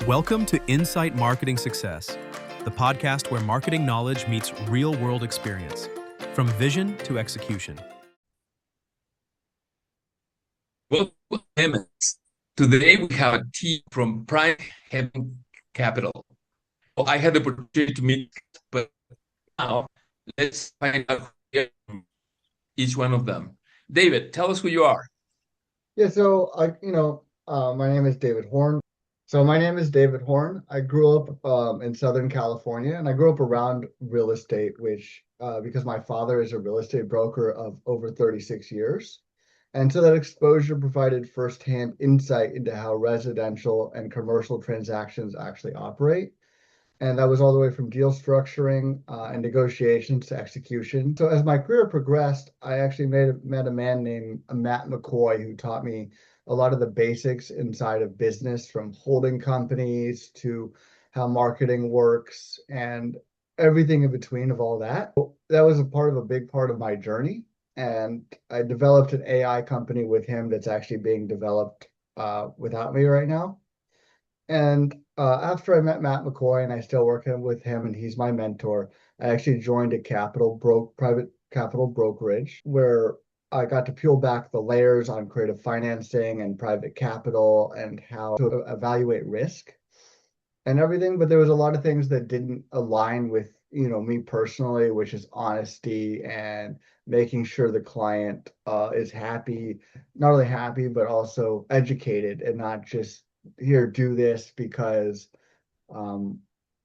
Welcome to Insight Marketing Success, the podcast where marketing knowledge meets real-world experience, from vision to execution. Well, today we have a team from Prime Capital. Well, I had the opportunity to meet, but now let's find out from each one of them. David, tell us who you are. Yeah, so my name is David Horn. I grew up in Southern California, and I grew up around real estate, which because my father is a real estate broker of over 36 years. And so that exposure provided firsthand insight into how residential and commercial transactions actually operate. And that was all the way from deal structuring and negotiations to execution. So as my career progressed, I actually met a man named Matt McCoy who taught me a lot of the basics inside of business, from holding companies to how marketing works and everything in between of all that. That was a big part of my journey. And I developed an AI company with him that's actually being developed without me right now. And after I met Matt McCoy, and I still work with him, and he's my mentor, I actually joined a private capital brokerage where I got to peel back the layers on creative financing and private capital and how to evaluate risk and everything. But there was a lot of things that didn't align with, me personally, which is honesty and making sure the client is happy, not only happy, but also educated and not just here, do this because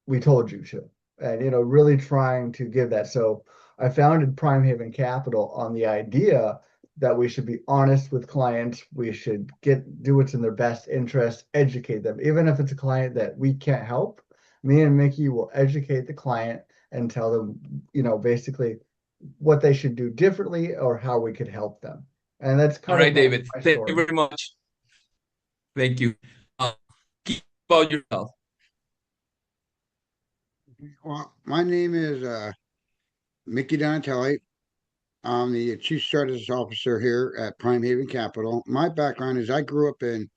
we told you to. And, really trying to give that. So I founded Prime Haven Capital on the idea that we should be honest with clients. We should do what's in their best interest, educate them. Even if it's a client that we can't help, me and Mickey will educate the client and tell them, basically what they should do differently or how we could help them. And that's All kind right, of David. my Thank you story. very much. Thank you. Keep about yourself. Well, my name is Mickey Donatelli. I'm the Chief Strategist Officer here at Prime Haven Capital. My background is I grew up in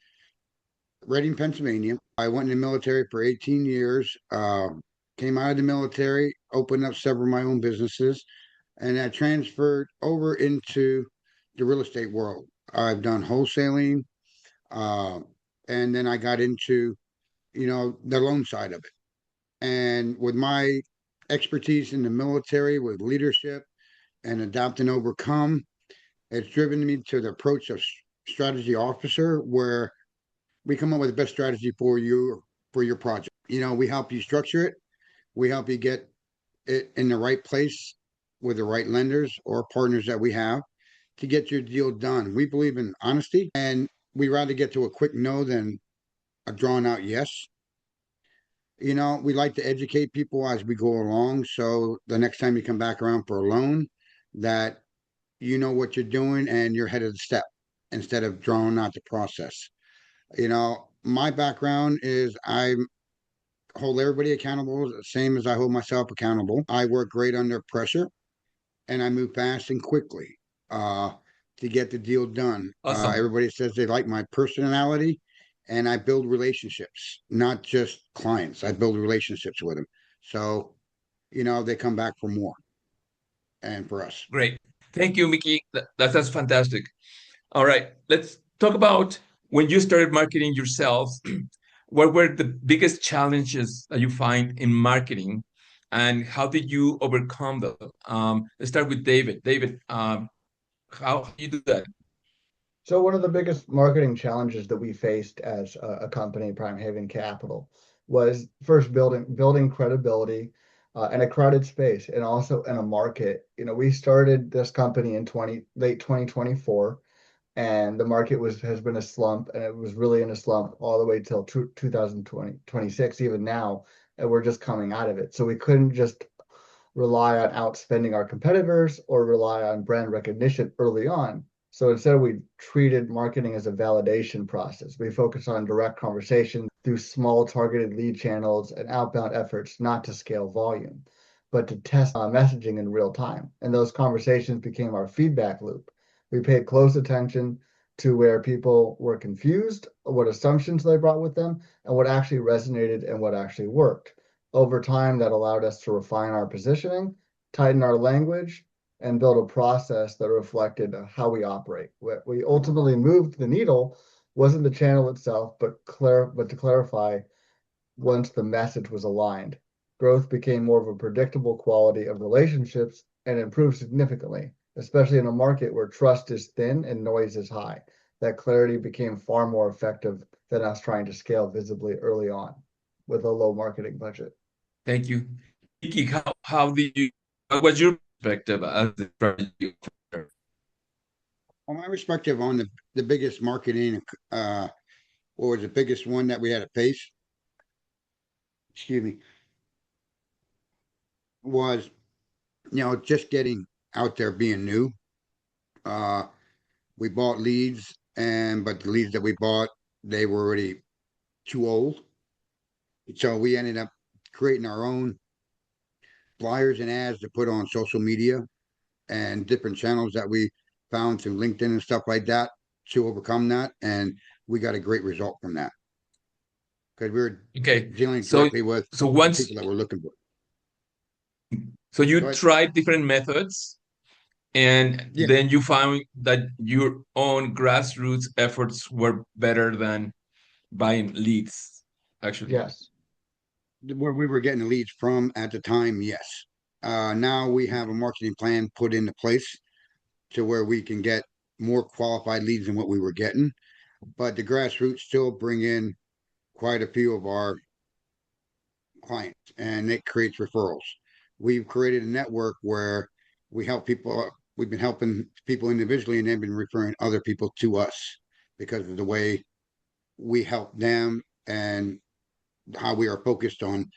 Reading, Pennsylvania. I went in the military for 18 years, came out of the military, opened up several of my own businesses, and I transferred over into the real estate world. I've done wholesaling, and then I got into, the loan side of it. And with my expertise in the military, with leadership and adapt and overcome, it's driven me to the approach of strategy officer, where we come up with the best strategy for you for your project. We help you structure it. We help you get it in the right place with the right lenders or partners that we have to get your deal done. We believe in honesty, and we rather get to a quick no than a drawn out yes. We like to educate people as we go along. So the next time you come back around for a loan, that you know what you're doing and you're ahead of the step instead of drawing out the process. My background is I hold everybody accountable the same as I hold myself accountable. I work great under pressure, and I move fast and quickly uh, to get the deal done. Awesome. Everybody says they like my personality, and I build relationships, not just clients. I build relationships with them. So, they come back for more and for us. Great. Thank you, Mickey. That's fantastic. All right, let's talk about when you started marketing yourself. What were the biggest challenges that you find in marketing, and how did you overcome them? Let's start with David. David, how do you do that? So one of the biggest marketing challenges that we faced as a company, Prime Haven Capital, was first building credibility in a crowded space and also in a market. We started this company in late 2024, and the market has been a slump, and it was really in a slump all the way till 2026, even now, and we're just coming out of it. So we couldn't just rely on outspending our competitors or rely on brand recognition early on. So instead, we treated marketing as a validation process. We focus on direct conversation through small targeted lead channels and outbound efforts, not to scale volume, but to test messaging in real time. And those conversations became our feedback loop. We paid close attention to where people were confused, what assumptions they brought with them, and what actually resonated and what actually worked. Over time, that allowed us to refine our positioning, tighten our language, and build a process that reflected how we operate. What we ultimately moved the needle wasn't the channel itself, but to clarify once the message was aligned. Growth became more of a predictable quality of relationships and improved significantly, especially in a market where trust is thin and noise is high. That clarity became far more effective than us trying to scale visibly early on with a low marketing budget. Thank you. Vicky, how do you, what's your perspective as a strategy? On my perspective on the biggest marketing, or the biggest one that we had to face, excuse me, was, just getting out there being new. Uh, we bought leads, but the leads that we bought, they were already too old. So we ended up creating our own flyers and ads to put on social media and different channels that we found through LinkedIn and stuff like that to overcome that. And we got a great result from that because we were Okay, dealing so directly with so the once people that were looking for. so you Go ahead. tried different methods, and Yeah. then you found that your own grassroots efforts were better than buying leads, actually. Yes. Where we were getting the leads from at the time, yes. Now we have a marketing plan put into place to where we can get more qualified leads than what we were getting. But the grassroots still bring in quite a few of our clients, and it creates referrals. We've created a network where we help people. We've been helping people individually, and they've been referring other people to us because of the way we help them and how we are focused on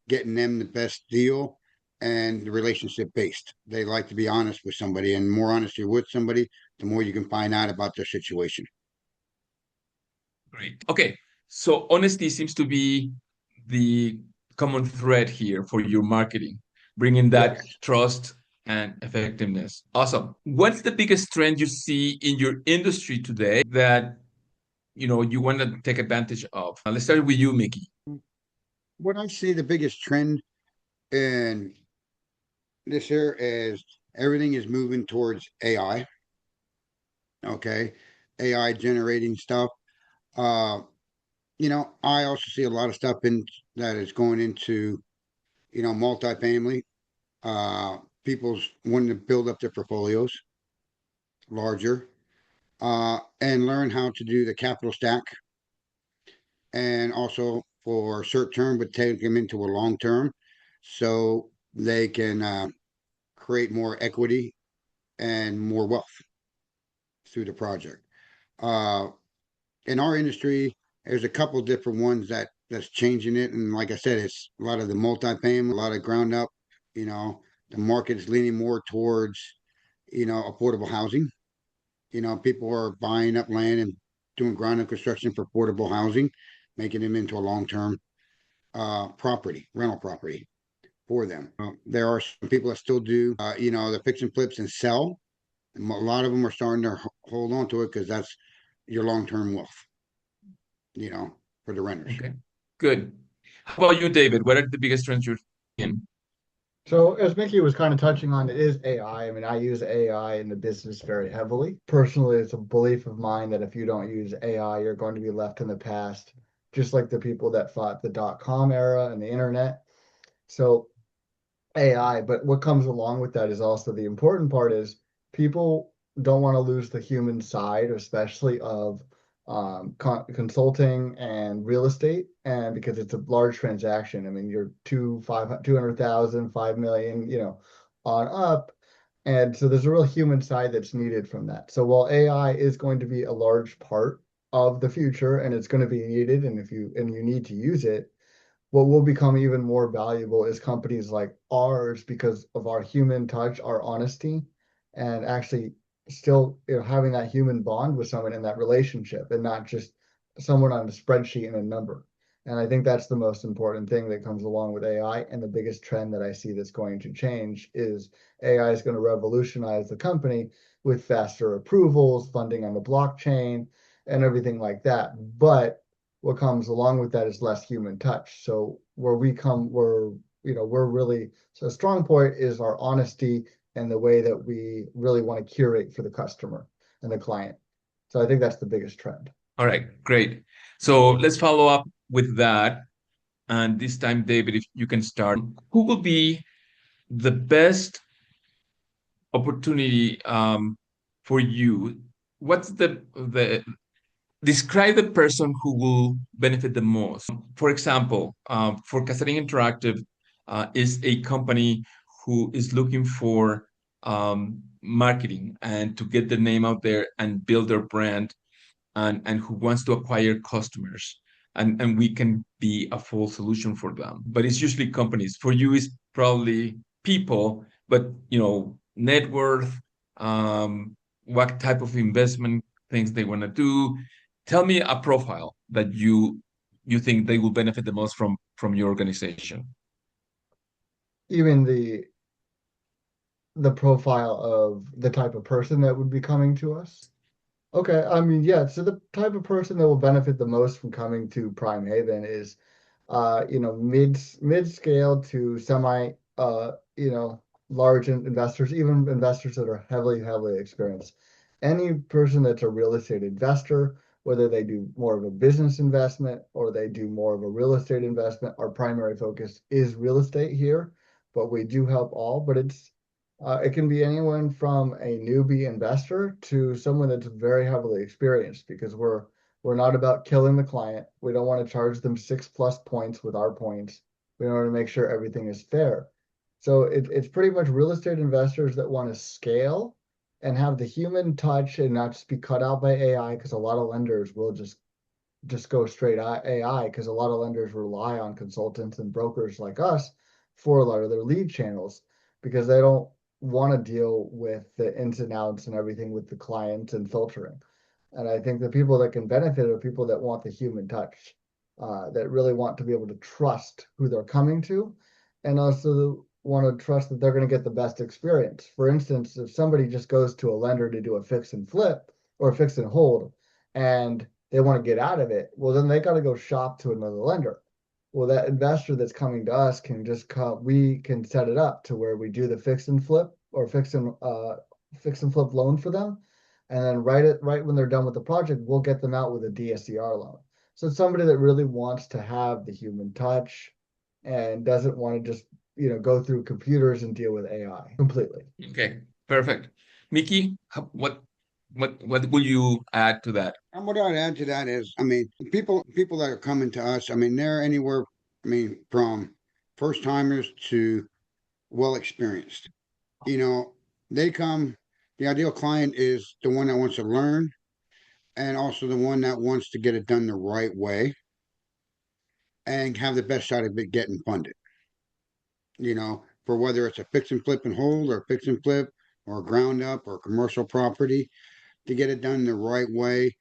getting them the best deal and the relationship based. They like to be honest with somebody, and the more honest you're with somebody, the more you can find out about their situation. Great. Okay, so honesty seems to be the common thread here for your marketing, bringing that Yes. trust and effectiveness. Awesome. What's the biggest trend you see in your industry today that you want to take advantage of? Let's start with you, Mickey. What I see the biggest trend in this year is everything is moving towards AI. Okay. AI generating stuff. Uh, I also see a lot of stuff in that is going into, multifamily. People's wanting to build up their portfolios larger, and learn how to do the capital stack, and also for short term, but take them into a long term, so they can create more equity and more wealth through the project. Uh, in our industry, there's a couple different ones that's changing it, and like I said, it's a lot of the multifamily, a lot of ground up. You know, the market is leaning more towards affordable housing. People are buying up land and doing ground up construction for affordable housing, making them into a long term rental property for them. There are some people that still do, the fix and flips and sell. And a lot of them are starting to hold on to it because that's your long term wealth, for the renters. Okay, good. How about you, David? What are the biggest trends you're in? So as Mickey was kind of touching on, it is AI. I mean, I use AI in the business very heavily. Personally, it's a belief of mine that if you don't use AI, you're going to be left in the past, just like the people that fought the dot-com era and the internet. So AI, but what comes along with that is also the important part is people don't want to lose the human side, especially of consulting and real estate, and because it's a large transaction. I mean, you're 200,000, 5 million, on up. And so there's a real human side that's needed from that. So while AI is going to be a large part of the future and it's going to be needed, and you need to use it, what will become even more valuable is companies like ours because of our human touch, our honesty, and actually still having that human bond with someone in that relationship and not just someone on a spreadsheet and a number. And I think that's the most important thing that comes along with AI. And the biggest trend that I see that's going to change is AI is going to revolutionize the company with faster approvals, funding on the blockchain, and everything like that. But what comes along with that is less human touch. So we're really, so a strong point is our honesty and the way that we really want to curate for the customer and the client. So I think that's the biggest trend. All right, great. So let's follow up with that. And this time, David, if you can start, who will be the best opportunity for you? What's the describe the person who will benefit the most? For example, for Casarín Interactive is a company who is looking for marketing and to get their name out there and build their brand and who wants to acquire customers. And we can be a full solution for them. But it's usually companies. For you, it's probably people, but net worth, what type of investment things they want to do. Tell me a profile that you think they will benefit the most from your organization. Even the profile of the type of person that would be coming to us. Okay, I mean, yeah, so the type of person that will benefit the most from coming to Prime Haven is mid scale to semi large investors, even investors that are heavily experienced. Any person that's a real estate investor, whether they do more of a business investment or they do more of a real estate investment, our primary focus is real estate here, but we do help all. But it can be anyone from a newbie investor to someone that's very heavily experienced, because we're not about killing the client. We don't want to charge them 6+ points with our points. We want to make sure everything is fair. So it's pretty much real estate investors that want to scale and have the human touch and not just be cut out by AI, because a lot of lenders will just go straight AI, because a lot of lenders rely on consultants and brokers like us for a lot of their lead channels, because they don't want to deal with the ins and outs and everything with the clients and filtering. And I think the people that can benefit are people that want the human touch, that really want to be able to trust who they're coming to, and also want to trust that they're going to get the best experience. For instance, if somebody just goes to a lender to do a fix and flip or a fix and hold, and they want to get out of it, well, then they got to go shop to another lender. Well, that investor that's coming to us can just come, we can set it up to where we do the fix and flip or fix and flip loan for them. And then right when they're done with the project, we'll get them out with a DSCR loan. So it's somebody that really wants to have the human touch and doesn't want to just, go through computers and deal with AI completely. Okay, perfect. Mickey, what will you add to that? And what I'd add to that is, I mean, people that are coming to us, I mean, they're anywhere, I mean, from first timers to well experienced. You know, they come, the ideal client is the one that wants to learn and also the one that wants to get it done the right way and have the best shot of it getting funded. For whether it's a fix and flip and hold or fix and flip or a ground up or commercial property, to get it done the right way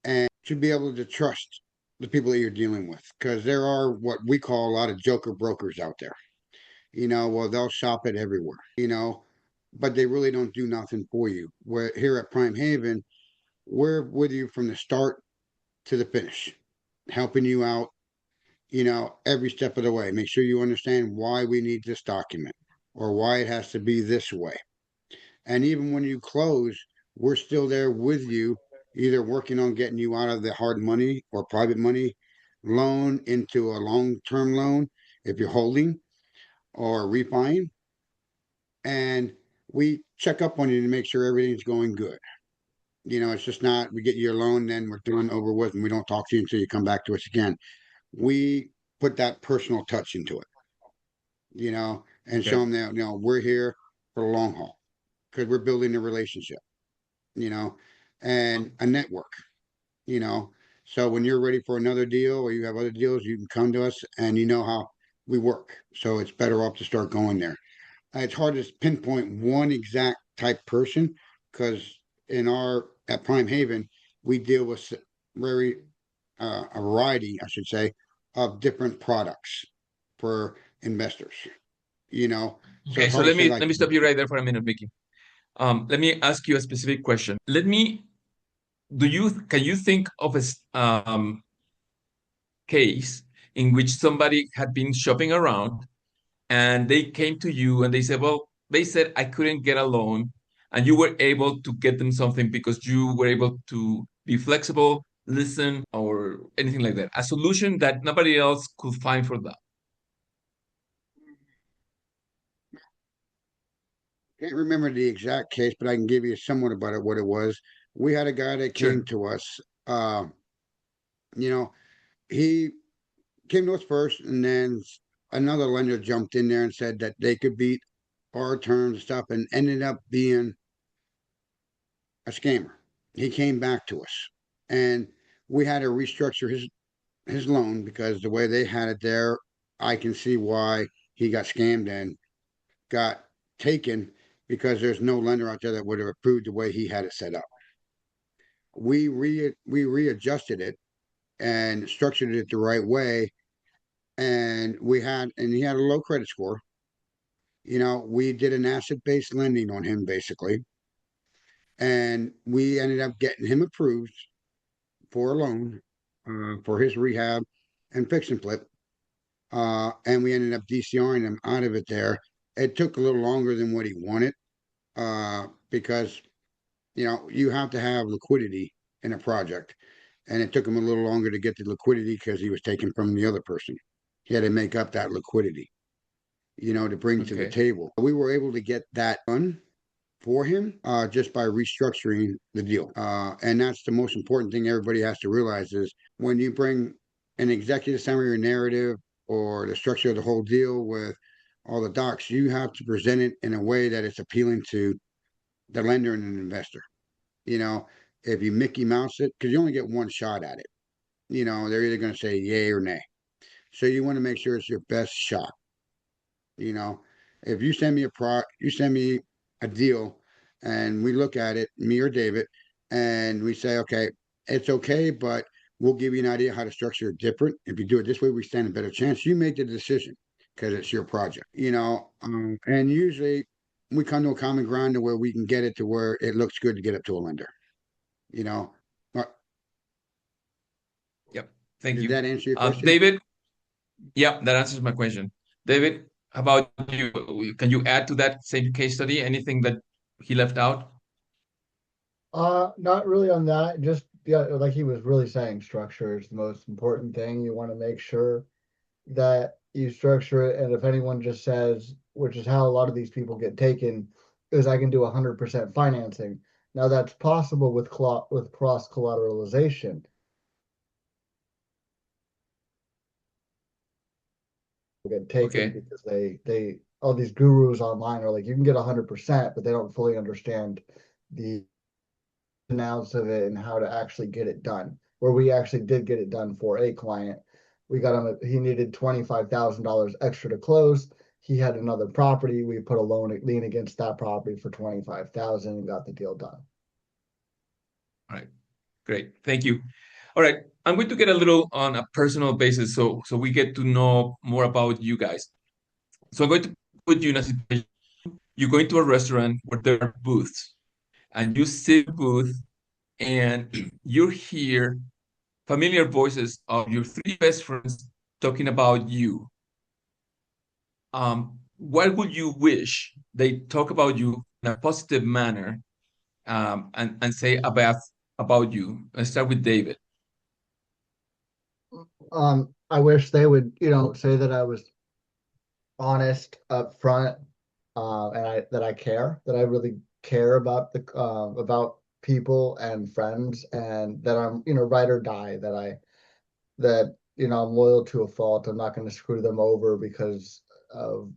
and to be able to trust the people that you're dealing with, because there are what we call a lot of joker brokers out there. Well, they'll shop it everywhere, but they really don't do nothing for you. Where here at Prime Haven, we're with you from the start to the finish, helping you out, every step of the way. Make sure you understand why we need this document or why it has to be this way. And even when you close, we're still there with you, either working on getting you out of the hard money or private money loan into a long-term loan if you're holding or refining. And we check up on you to make sure everything's going good. It's just not we get your loan, then we're done over with, and we don't talk to you until you come back to us again. We put that personal touch into it, and show Okay. them that, we're here for the long haul because we're building a relationship, and a network, you know. So when you're ready for another deal or you have other deals, you can come to us and you know how we work. So it's better off to start going there. It's hard to pinpoint one exact type person because at Prime Haven, we deal with very a variety, I should say, of different products for investors. So Okay, it's so hard to say let like, me stop you right there for a minute, Mickey. Let me ask you a specific question. Can you think of a case in which somebody had been shopping around and they came to you and they said, well, they said I couldn't get a loan, and you were able to get them something because you were able to be flexible, listen, or anything like that? A solution that nobody else could find for that. can't remember the exact case, but I can give you somewhat about it, what it was. We had a guy that came Sure. to us. You know, he came to us first, and then another lender jumped in there and said that they could beat our terms and stuff, and ended up being a scammer. He came back to us, and we had to restructure his loan because the way they had it there, I can see why he got scammed and got taken, because there's no lender out there that would have approved the way he had it set up. We readjusted it and structured it the right way, and he had a low credit score. We did an asset based lending on him basically, and we ended up getting him approved for a loan for his rehab and fix and flip. And we ended up DCRing him out of it there. It took a little longer than what he wanted, because you have to have liquidity in a project, and it took him a little longer to get the liquidity because he was taken from the other person. He had to make up that liquidity, to bring to the Okay. table. We were able to get that done for him, just by restructuring the deal. And that's the most important thing everybody has to realize is when you bring an executive summary or narrative or the structure of the whole deal with all the docs, you have to present it in a way that it's appealing to the lender and an investor. You know, if you Mickey Mouse it, because you only get one shot at it, they're either going to say yay or nay. So you want to make sure it's your best shot. You know, if you send me a deal, and we look at it, me or David, and we say, okay, it's okay, but we'll give you an idea how to structure it different. If you do it this way, we stand a better chance. You make the decision because it's your project. And usually we come to a common ground to where we can get it to where it looks good to get up to a lender. You know, Uh, Yep. Thank did you. that answer your question? David, yeah, that answers my question. David, how about you? Can you add to that same case study anything that he left out? Not really on that. Just yeah, like he was really saying, structure is the most important thing. You want to make sure that you structure it, and if anyone just says, which is how a lot of these people get taken, is I can do 100% financing. Now that's possible with cross collateralization. Get taken Okay. because they all these gurus online are like you can get 100%, but they don't fully understand the announce of it and how to actually get it done. Where we actually did get it done for a client. We got him, he needed $25,000 extra to close. He had another property. We put a lien against that property for 25,000 and got the deal done. All right. Great. Thank you. All right. I'm going to get a little on a personal basis so we get to know more about you guys. So I'm going to put you in a situation. You go into a restaurant where there are booths, and you sit in the booth and you hear familiar voices of your three best friends talking about you. What would you wish they talk about you in a positive manner, and say about you? Let's start with David. I wish they would, say that I was honest up front, and I care, that I really care about the about people and friends, and that I'm, ride or die, that I'm loyal to a fault. I'm not going to screw them over because of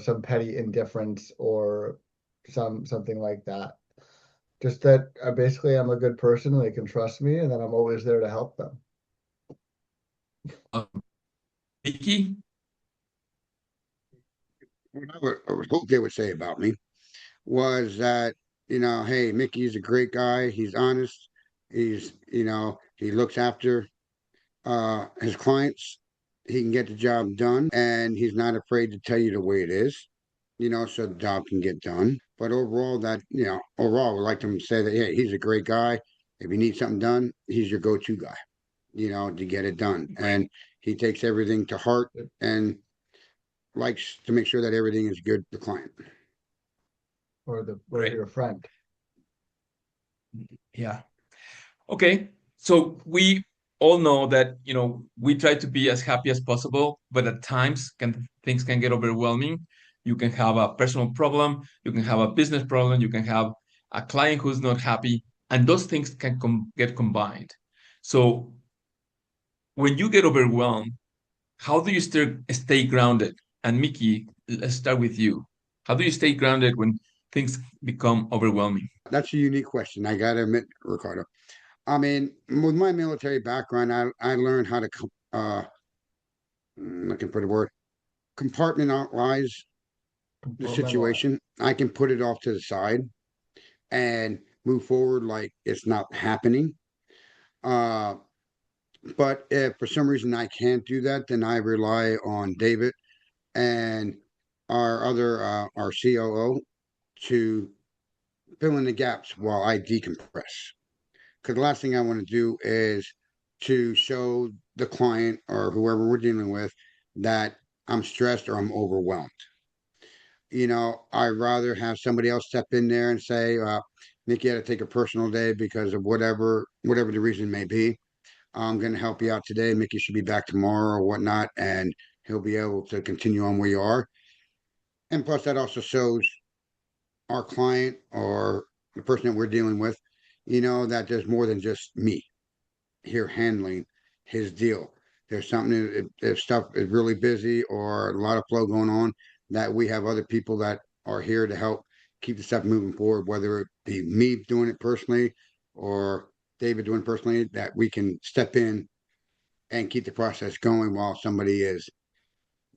some petty indifference or something like that. Just that basically I'm a good person and they can trust me, and that I'm always there to help them. Um, Vicky? What I would hope they would say about me was that, hey, Mickey's a great guy. He's honest. He looks after his clients. he can get the job done, and he's not afraid to tell you the way it is, so the job can get done. But overall, overall, we like to say that, yeah, he's a great guy. If you need something done, he's your go-to guy, to get it done. Great. And he takes everything to heart and likes to make sure that everything is good for the client. or Great. your friend. Yeah. Okay. So we all know that, we try to be as happy as possible, but at times things can get overwhelming. You can have a personal problem, you can have a business problem, you can have a client who's not happy, and those things can get combined. So when you get overwhelmed, how do you stay grounded? And Mickey, let's start with you. How do you stay grounded when things become overwhelming? That's a unique question. I got to admit, Ricardo. I mean, with my military background, I learned how to, looking for the word, compartmentalize the Compartmentalize. situation. I can put it off to the side and move forward like it's not happening. Uh, but if for some reason I can't do that, then I rely on David and our COO to fill in the gaps while I decompress. Because the last thing I want to do is to show the client or whoever we're dealing with that I'm stressed or I'm overwhelmed. I'd rather have somebody else step in there and say, Nick, had to take a personal day because of whatever the reason may be. I'm going to help you out today. Mickey should be back tomorrow or whatnot, and he'll be able to continue on where you are. And plus, that also shows our client or the person that we're dealing with, that there's more than just me here handling his deal. There's something, if stuff is really busy or a lot of flow going on, that we have other people that are here to help keep the stuff moving forward, whether it be me doing it personally or David doing it personally, that we can step in and keep the process going while somebody is,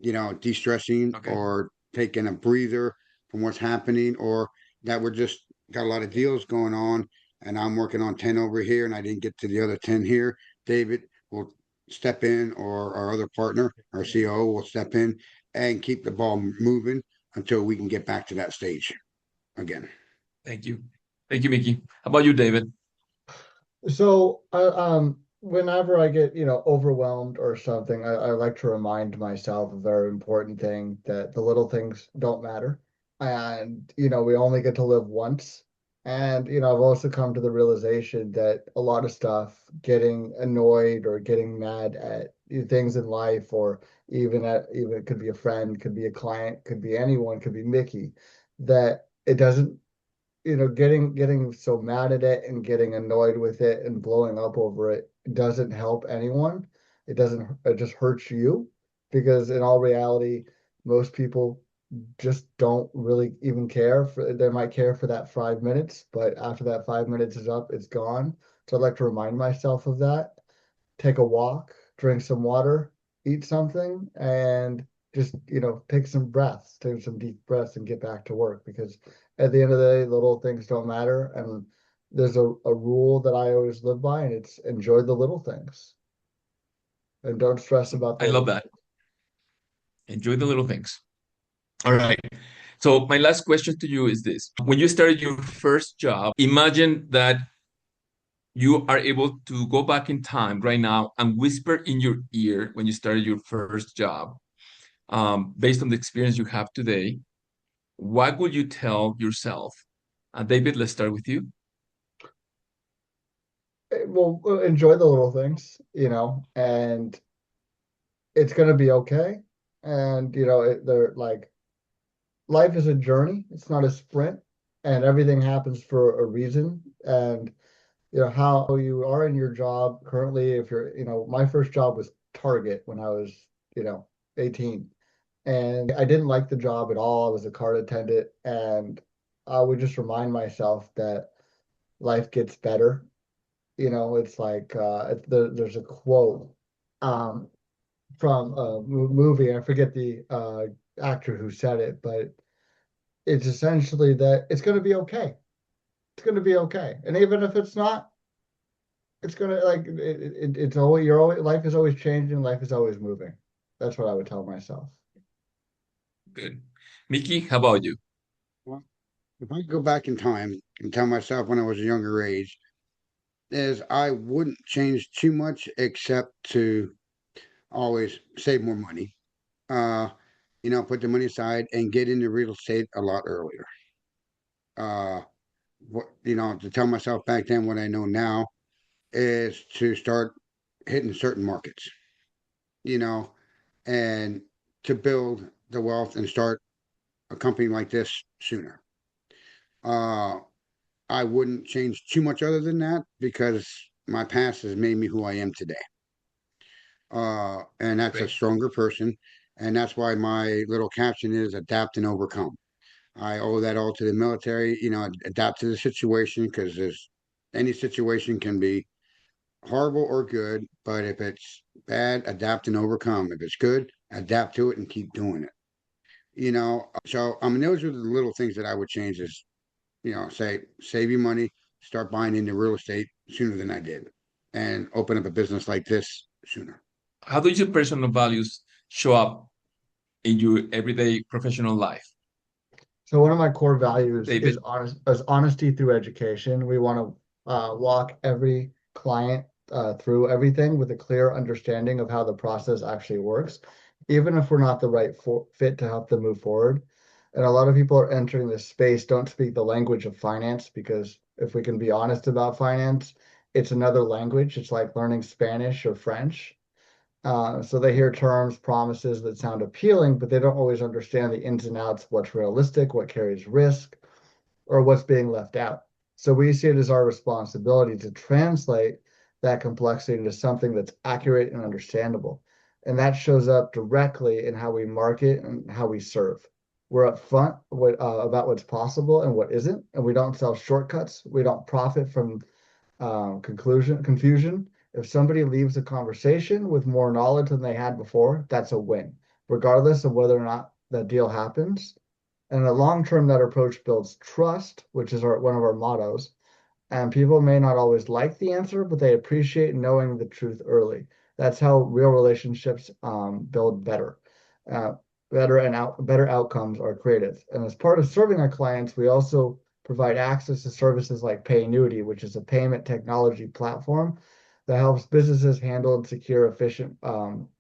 de-stressing Okay. or taking a breather from what's happening, or that we're just got a lot of deals going on and I'm working on 10 over here and I didn't get to the other 10 here. David will step in, or our other partner, our COO, will step in and keep the ball moving until we can get back to that stage again. Thank you. Thank you, Mickey. How about you, David? So, whenever I get, overwhelmed or something, I like to remind myself a very important thing, that the little things don't matter. And, we only get to live once. And, I've also come to the realization that a lot of stuff, getting annoyed or getting mad at things in life, or even it could be a friend, could be a client, could be anyone, could be Mickey, that it doesn't, getting so mad at it and getting annoyed with it and blowing up over it doesn't help anyone. It just hurts you, because in all reality, most people just don't really even care for, they might care for that 5 minutes, but after that 5 minutes is up, it's gone. So I'd like to remind myself of that. Take a walk, drink some water, eat something, and just, take some deep breaths and get back to work, because at the end of the day, little things don't matter. And there's a rule that I always live by, and it's enjoy the little things and don't stress about the I love little that. Enjoy the little things. All right. So my last question to you is this. When you started your first job, imagine that you are able to go back in time right now and whisper in your ear when you started your first job, based on the experience you have today. What would you tell yourself? David, let's start with you. Well, enjoy the little things, and it's going to be okay. And, they're like, life is a journey, it's not a sprint, and everything happens for a reason. And, how you are in your job currently, if you're, my first job was Target when I was, 18. And I didn't like the job at all. I was a cart attendant, and I would just remind myself that life gets better. It's like, there's a quote um, from a movie. I forget the actor who said it, but it's essentially that it's going to be okay. It's going to be okay, and even if it's not, it's going to, like, it's always, life is always changing. Life is always moving. That's what I would tell myself. Good. Mickey, how about you? Well, if I go back in time and tell myself when I was a younger age, is I wouldn't change too much except to always save more money. Uh, put the money aside and get into real estate a lot earlier. Uh, to tell myself back then what I know now is to start hitting certain markets, you know, and to build the wealth and start a company like this sooner. Uh, I wouldn't change too much other than that because my past has made me who I am today. And that's a Great. stronger person. And that's why my little caption is adapt and overcome. I owe that all to the military, adapt to the situation because there's any situation can be horrible or good, but if it's bad, adapt and overcome. If it's good, adapt to it and keep doing it. So those are the little things that I would change is, say save your money, start buying into real estate sooner than I did, and open up a business like this sooner. How do your personal values show up in your everyday professional life? So one of my core values David? is honesty through education. We want to walk every client through everything with a clear understanding of how the process actually works, even if we're not the right fit to help them move forward. And a lot of people are entering this space don't speak the language of finance because if we can be honest about finance, it's another language. It's like learning Spanish or French. So they hear terms, promises that sound appealing, but they don't always understand the ins and outs, what's realistic, what carries risk, or what's being left out. So we see it as our responsibility to translate that complexity into something that's accurate and understandable. And that shows up directly in how we market and how we serve. We're upfront about what's possible and what isn't, and we don't sell shortcuts. We don't profit from confusion. If somebody leaves a conversation with more knowledge than they had before, that's a win, regardless of whether or not that deal happens. And in the long term, that approach builds trust, which is one of our mottos. And people may not always like the answer, but they appreciate knowing the truth early. That's how real relationships build better. Uh, better outcomes are created. And as part of serving our clients, we also provide access to services like PayAnnuity, which is a payment technology platform that helps businesses handle and secure efficient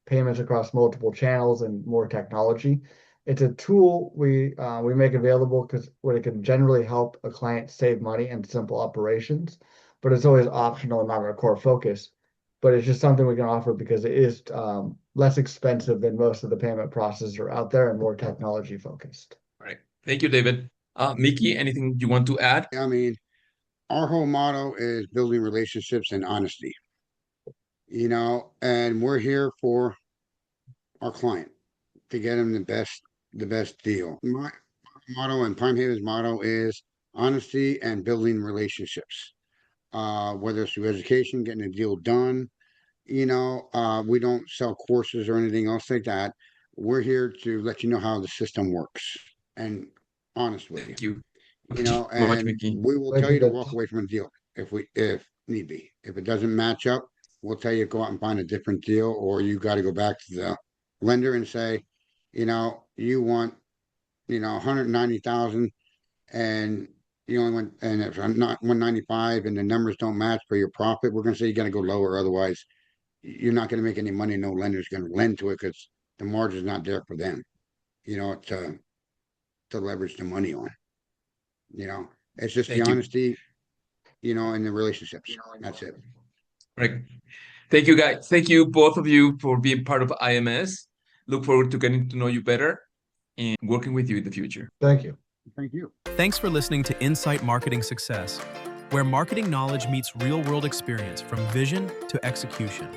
payments across multiple channels and more technology. It's a tool we make available because what it can generally help a client save money and simple operations, but it's always optional and not our core focus. But it's just something we can offer because it is less expensive than most of the payment processors are out there and more technology focused. All right. Thank you, David. Mickey, anything you want to add? Our whole motto is building relationships and honesty, and we're here for our client to get them the best deal. My motto and Prime Haven's motto is honesty and building relationships. Whether it's through education, getting a deal done, we don't sell courses or anything else like that. We're here to let you know how the system works and honest with you. Thank you much, And Mickey. we will Thank tell you, you to Dave. walk away from a deal if need be. If it doesn't match up, we'll tell you go out and find a different deal, or you got to go back to the lender and say, you want, 190,000 and you only want, and if I'm not 195 and the numbers don't match for your profit, we're going to say you got to go lower. Otherwise, you're not going to make any money. No lender's going to lend to it because the margin's not there for them, to leverage the money on. It's just Thank the you. honesty, and the relationships. That's it. Right. Thank you, guys. Thank you, both of you, for being part of IMS. Look forward to getting to know you better and working with you in the future. Thank you. Thank you. Thanks for listening to Insight Marketing Success, where marketing knowledge meets real-world experience from vision to execution.